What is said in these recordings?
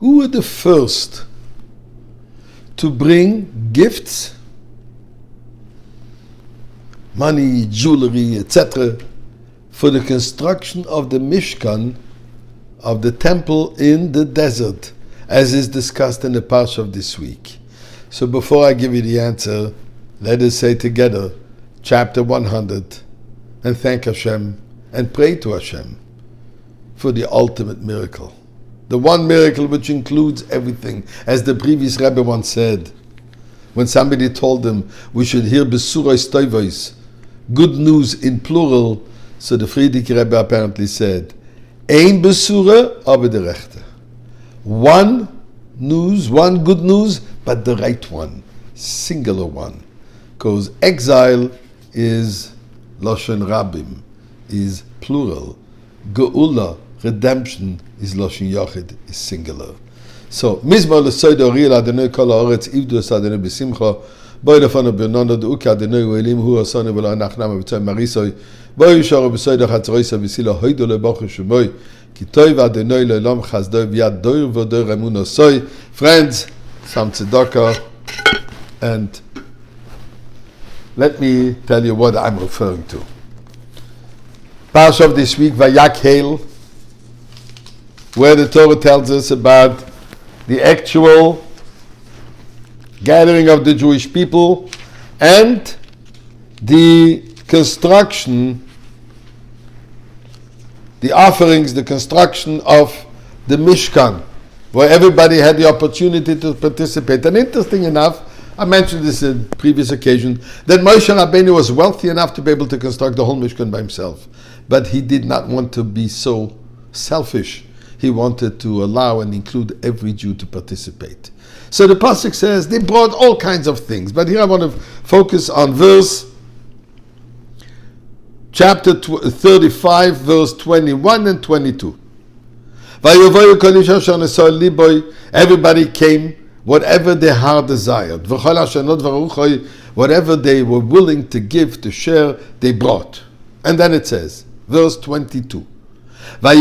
Who were the first to bring gifts, money, jewelry, etc., for the construction of the Mishkan, of the temple in the desert, as is discussed in the Parsha of this week? So before I give you the answer, let us say together, chapter 100, and thank Hashem, and pray to Hashem for the ultimate miracle. The one miracle which includes everything. As the previous Rebbe once said, when somebody told him we should hear Besuros Toivos, good news in plural, so the Frierdiker Rebbe apparently said, Ein Besura, aber de rechte. One news, one good news, but the right one, singular one. Because exile is Lashon Rabim, is plural. Geula, redemption, is Lashon Yachid, is singular. So, Mizmor l'soido riel Adonai kol haaretz ivdu es Adonai b'simcha, boi lefanu b'nonod u'ki Adonai u'elim hu asanu v'lo anachnama v'tzoi marisoi, boi yishoru b'soido chatzeroisa v'silo hoido le'bochu shemoi, ki toiv Adonai le'olam chazdoi v'yad doir v'doir emunosoi. Friends, some tzedakah, and let me tell you what I'm referring to. Parsha of this week, Vayakhel, where the Torah tells us about the actual gathering of the Jewish people and the construction, the offerings, the construction of the Mishkan, where everybody had the opportunity to participate. And interesting enough, I mentioned this in previous occasion, that Moshe Rabbeinu was wealthy enough to be able to construct the whole Mishkan by himself. But he did not want to be so selfish. He wanted to allow and include every Jew to participate. So the pasuk says they brought all kinds of things. But here I want to focus on chapter 35, verse 21 and 22. Everybody came, whatever their heart desired. Whatever they were willing to give, to share, they brought. And then it says, verse 22. The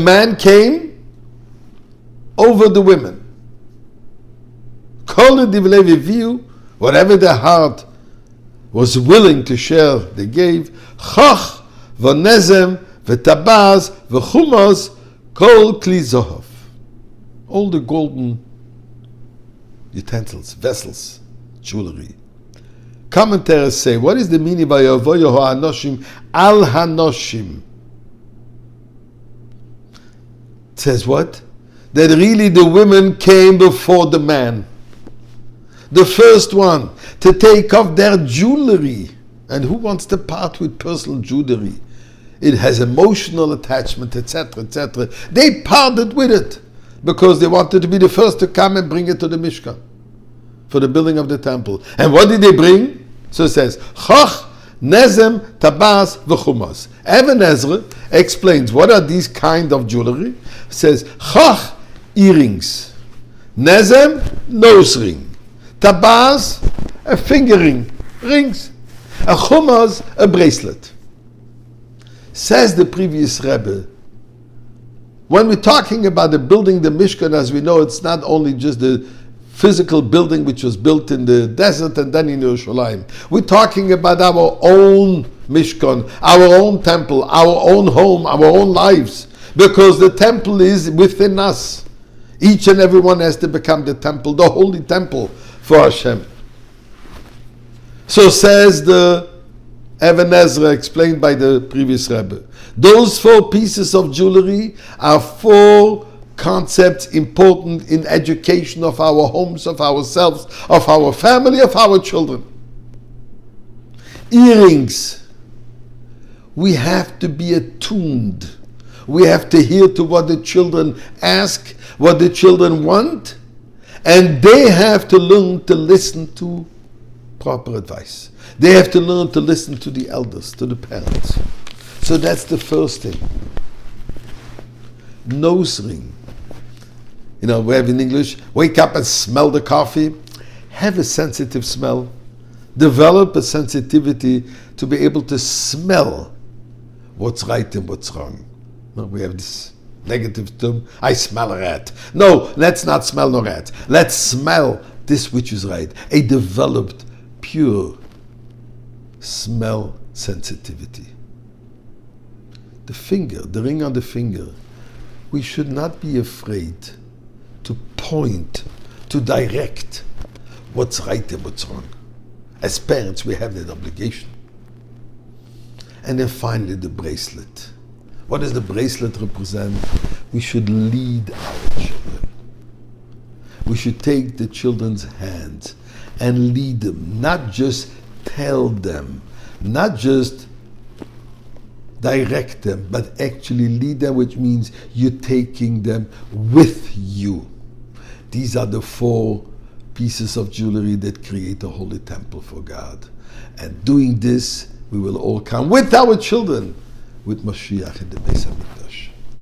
man came over the women. Whatever their heart was willing to share, they gave. Chach, v'nezem, v'tabaz, v'chumaz, kol kli zohav. All the golden utensils, vessels, jewelry. Commentators say, what is the meaning by Yavoyo ha'anoshim al hanoshim? It says what? That really the women came before the man. The first one to take off their jewelry. And who wants to part with personal jewelry? It has emotional attachment, etc., etc. They parted with it because they wanted to be the first to come and bring it to the Mishkan for the building of the temple. And what did they bring? So it says, Chach, Nezem, Tabaz, V'chumaz. Even Ezra explains what are these kind of jewelry. It says, Chach, earrings. Nezem, nose ring. Tabaz, a finger ring, rings. A chumaz, a bracelet. Says the previous Rebbe, when we're talking about the building the Mishkan, as we know, it's not only just the physical building which was built in the desert and then in Yerushalayim. We're talking about our own Mishkan, our own temple, our own home, our own lives. Because the temple is within us. Each and every one has to become the temple, the holy temple for Hashem. So says the Even Ezra, explained by the previous Rebbe. Those 4 pieces of jewelry are 4 concepts important in education of our homes, of ourselves, of our family, of our children. Earrings. We have to be attuned. We have to hear to what the children ask, what the children want, and they have to learn to listen to proper advice. They have to learn to listen to the elders, to the parents. So that's the first thing. Nose ring. You know, we have in English, wake up and smell the coffee. Have a sensitive smell. Develop a sensitivity to be able to smell what's right and what's wrong. No, we have this negative term, I smell a rat. No, let's not smell no rat. Let's smell this which is right. A developed, pure smell sensitivity. The finger, the ring on the finger, we should not be afraid to point, to direct what's right and what's wrong. As parents, we have that obligation. And then finally, the bracelet. What does the bracelet represent? We should lead our children. We should take the children's hands and lead them, not just tell them, not just direct them, but actually lead them, which means you're taking them with you. These are the 4 pieces of jewelry that create a holy temple for God. And doing this, we will all come with our children with Mashiach in the Beis Hamikdash.